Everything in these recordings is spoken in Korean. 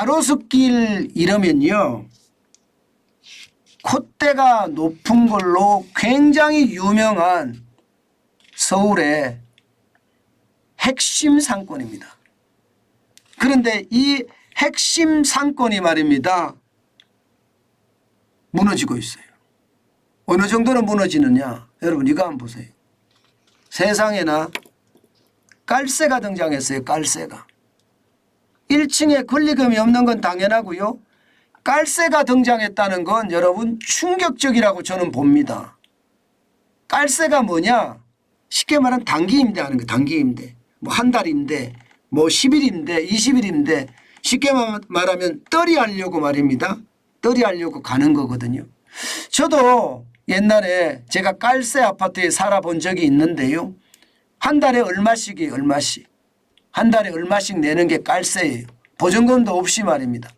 가로수길 이러면요, 콧대가 높은 걸로 굉장히 유명한 서울의 핵심 상권입니다. 그런데 이 핵심 상권이 말입니다, 무너지고 있어요. 어느 정도로 무너지느냐, 여러분 이거 한번 보세요. 세상에나 깔새가 등장했어요. 깔새가. 1층에 권리금이 없는 건 당연하고요. 깔새가 등장했다는 건 여러분 충격적이라고 저는 봅니다. 깔새가 뭐냐? 쉽게 말하면 단기 임대하는 거예요. 단기 임대. 뭐 한 달 임대, 뭐 10일 임대, 20일 임대. 쉽게 말하면 떨이 하려고 말입니다. 떨이 하려고 가는 거거든요. 저도 옛날에 제가 깔새 아파트에 살아본 적이 있는데요. 한 달에 얼마씩이에요. 얼마씩. 한 달에 얼마씩 내는 게 깔새예요. 보증금도 없이 말입니다.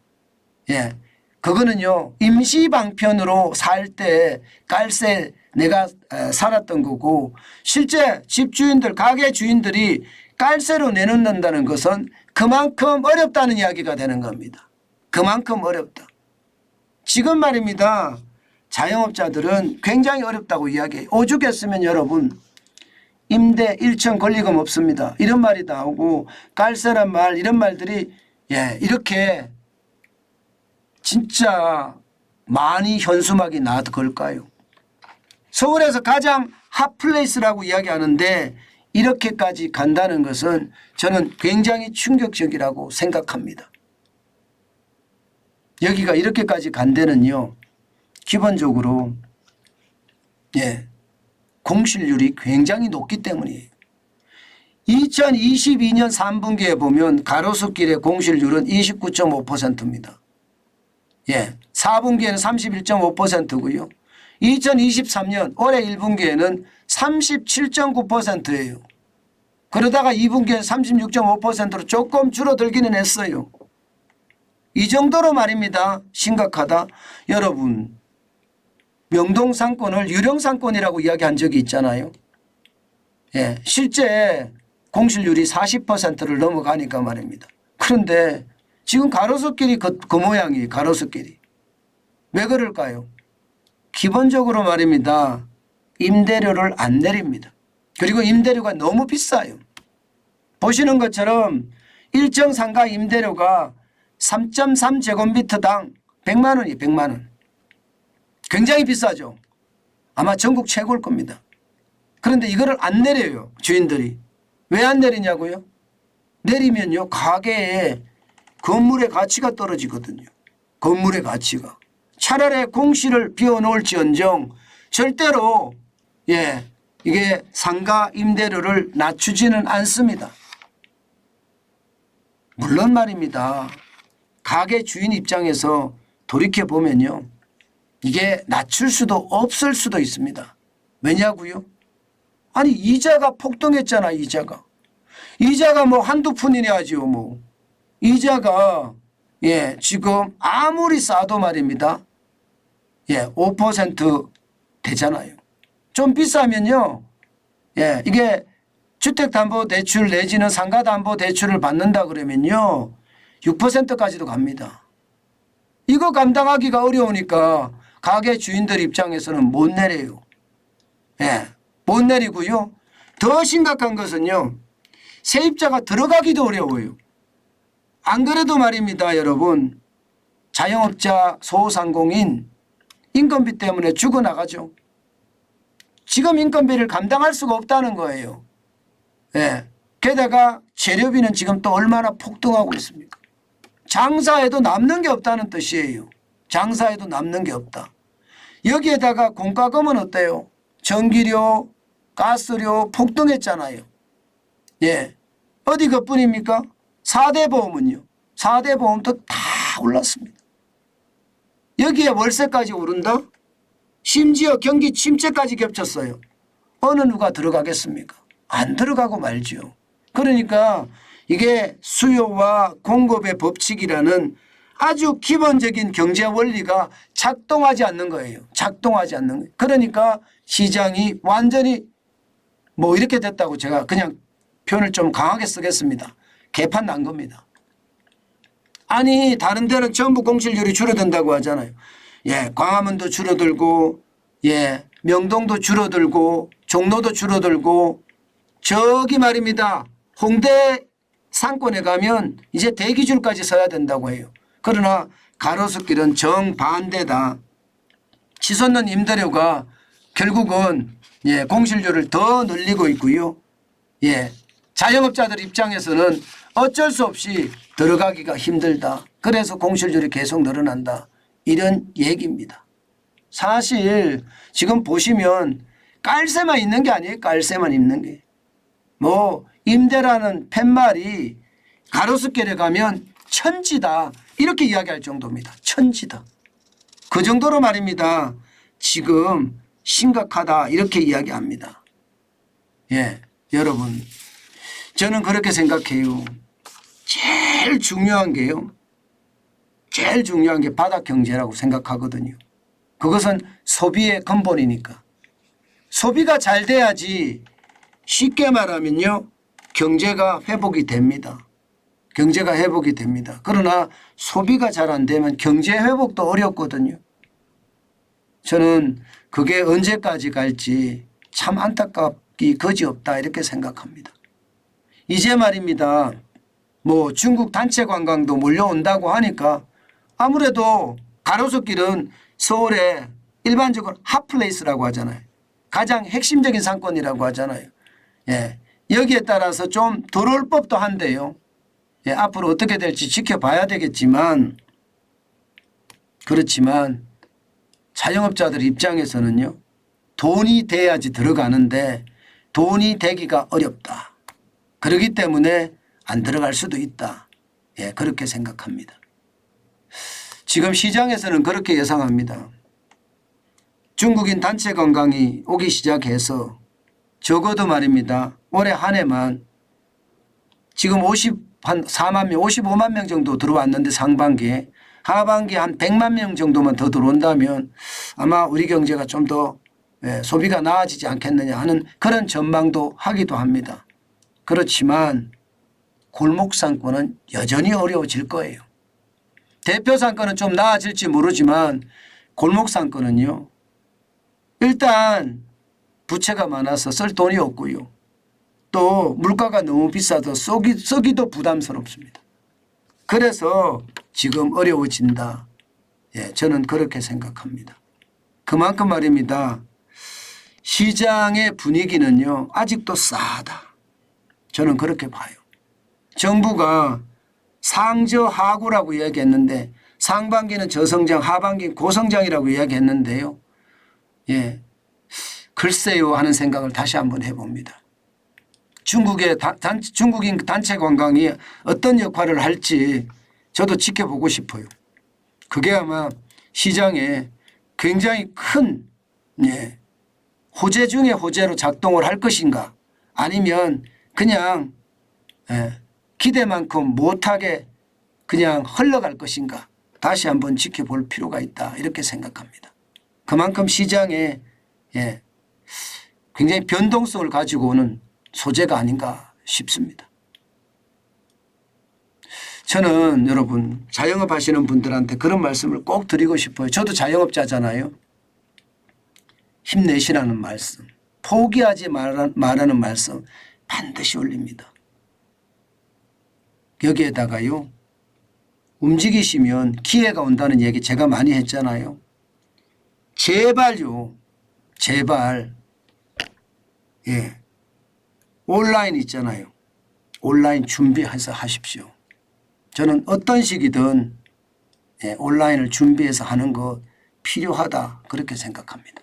예, 그거는요 임시방편으로 살 때 깔새 내가 살았던 거고, 실제 집주인들 가게 주인들이 깔새로 내놓는다는 것은 그만큼 어렵다는 이야기가 되는 겁니다. 그만큼 어렵다. 지금 말입니다, 자영업자들은 굉장히 어렵다고 이야기해요. 오죽했으면 여러분 임대 1층 권리금 없습니다, 이런 말이 나오고, 깔새란 말, 이런 말들이 이렇게 진짜 많이 현수막이 나걸까요? 서울에서 가장 핫플레이스라고 이야기하는데 이렇게까지 간다는 것은 저는 굉장히 충격적이라고 생각합니다. 여기가 이렇게까지 간 데는요, 기본적으로 공실률이 굉장히 높기 때문이에요. 2022년 3분기에 보면 가로수길의 공실률은 29.5%입니다. 4분기에는 31.5%고요. 2023년 올해 1분기에는 37.9%예요. 그러다가 2분기에는 36.5%로 조금 줄어들기는 했어요. 이 정도로 말입니다, 심각하다. 여러분, 명동상권을 유령상권이라고 이야기한 적이 있잖아요. 실제 공실률이 40%를 넘어가니까 말입니다. 그런데 지금 가로수길이 그 모양이에요. 가로수길이. 왜 그럴까요? 기본적으로 말입니다, 임대료를 안 내립니다. 그리고 임대료가 너무 비싸요. 보시는 것처럼 일정 상가 임대료가 3.3제곱미터당 100만 원이에요. 100만 원. 굉장히 비싸죠. 아마 전국 최고일 겁니다. 그런데 이거를 안 내려요. 주인들이. 왜 안 내리냐고요? 내리면요 가게에 건물의 가치가 떨어지거든요. 건물의 가치가. 차라리 공실을 비워놓을지언정 절대로 이게 상가 임대료를 낮추지는 않습니다. 물론 말입니다, 가게 주인 입장에서 돌이켜보면요, 이게 낮출 수도 없을 수도 있습니다. 왜냐고요? 아니 이자가 폭등했잖아. 이자가 뭐 한두 푼이냐 하지요. 뭐 이자가 지금 아무리 싸도 말입니다, 5% 되잖아요. 좀 비싸면요, 이게 주택담보대출 내지는 상가담보대출을 받는다 그러면요 6%까지도 갑니다. 이거 감당하기가 어려우니까 가게 주인들 입장에서는 못 내려요. 못 내리고요. 더 심각한 것은요, 세입자가 들어가기도 어려워요. 안 그래도 말입니다, 여러분, 자영업자 소상공인 인건비 때문에 죽어나가죠. 지금 인건비를 감당할 수가 없다는 거예요. 게다가 재료비는 지금 또 얼마나 폭등하고 있습니까? 장사해도 남는 게 없다는 뜻이에요. 장사해도 남는 게 없다. 여기에다가 공과금은 어때요? 전기료, 가스료 폭등했잖아요. 어디 그뿐입니까? 4대 보험은요. 4대 보험도 다 올랐습니다. 여기에 월세까지 오른다? 심지어 경기 침체까지 겹쳤어요. 어느 누가 들어가겠습니까? 안 들어가고 말죠. 그러니까 이게 수요와 공급의 법칙이라는 아주 기본적인 경제 원리가 작동하지 않는 거예요. 작동하지 않는 거예요. 그러니까 시장이 완전히 뭐 이렇게 됐다고 제가 그냥 표현을 좀 강하게 쓰겠습니다. 개판 난 겁니다. 아니 다른 데는 전부 공실률이 줄어든다고 하잖아요. 예, 광화문도 줄어들고 예, 명동도 줄어들고 종로도 줄어들고 저기 말입니다. 홍대 상권에 가면 이제 대기줄까지 서야 된다고 해요. 그러나 가로수길은 정반대다. 치솟는 임대료가 결국은 예, 공실률을 더 늘리고 있고요. 예, 자영업자들 입장에서는 어쩔 수 없이 들어가기가 힘들다. 그래서 공실률이 계속 늘어난다. 이런 얘기입니다. 사실 지금 보시면 깔새만 있는 게 아니에요. 깔새만 있는 게. 뭐 임대라는 팻말이 가로수길에 가면 천지다. 이렇게 이야기할 정도입니다. 천지다. 그 정도로 말입니다. 지금 심각하다. 이렇게 이야기합니다. 예, 여러분. 저는 그렇게 생각해요. 제일 중요한 게요. 제일 중요한 게 바닥경제라고 생각하거든요. 그것은 소비의 근본이니까. 소비가 잘 돼야지 쉽게 말하면요. 경제가 회복이 됩니다. 경제가 회복이 됩니다. 그러나 소비가 잘 안 되면 경제 회복도 어렵거든요. 저는 그게 언제까지 갈지 참 안타깝기 거지없다 이렇게 생각합니다. 이제 말입니다. 뭐 중국 단체 관광도 몰려온다고 하니까 아무래도 가로수길은 서울의 일반적으로 핫플레이스라고 하잖아요. 가장 핵심적인 상권이라고 하잖아요. 예, 여기에 따라서 좀 들어올 법도 한데요. 예, 앞으로 어떻게 될지 지켜봐야 되겠지만 그렇지만 자영업자들 입장에서는요. 돈이 돼야지 들어가는데 돈이 되기가 어렵다. 그렇기 때문에 안 들어갈 수도 있다. 예, 그렇게 생각합니다. 지금 시장에서는 그렇게 예상합니다. 중국인 단체 관광이 오기 시작해서 적어도 말입니다. 올해 한 해만 지금 54만 명, 55만 명 정도 들어왔는데 상반기에 하반기에 한 100만 명 정도만 더 들어온다면 아마 우리 경제가 좀 더 소비가 나아지지 않겠느냐 하는 그런 전망도 하기도 합니다. 그렇지만 골목 상권은 여전히 어려워질 거예요. 대표 상권은 좀 나아질지 모르지만 골목 상권은요. 일단 부채가 많아서 쓸 돈이 없고요. 또 물가가 너무 비싸서 쓰기도 부담스럽습니다. 그래서 지금 어려워진다. 예, 저는 그렇게 생각합니다. 그만큼 말입니다. 시장의 분위기는요. 아직도 싸하다. 저는 그렇게 봐요. 정부가 상저하구라고 이야기했는데 상반기는 저성장, 하반기는 고성장이라고 이야기했는데요. 예, 글쎄요 하는 생각을 다시 한번 해봅니다. 중국인 단체 관광이 어떤 역할을 할지 저도 지켜보고 싶어요. 그게 아마 시장에 굉장히 큰 호재 중에 호재로 작동을 할 것인가 아니면 그냥 기대만큼 못하게 그냥 흘러갈 것인가 다시 한번 지켜볼 필요가 있다 이렇게 생각합니다. 그만큼 시장에 굉장히 변동성을 가지고 오는 소재가 아닌가 싶습니다. 저는 여러분 자영업 하시는 분들한테 그런 말씀을 꼭 드리고 싶어요. 저도 자영업자잖아요. 힘내시라는 말씀, 포기하지 말라는 말씀 반드시 올립니다. 여기에다가요. 움직이시면 기회가 온다는 얘기 제가 많이 했잖아요. 제발요. 제발. 예. 온라인 있잖아요. 온라인 준비해서 하십시오. 저는 어떤 식이든 온라인을 준비해서 하는 거 필요하다 그렇게 생각합니다.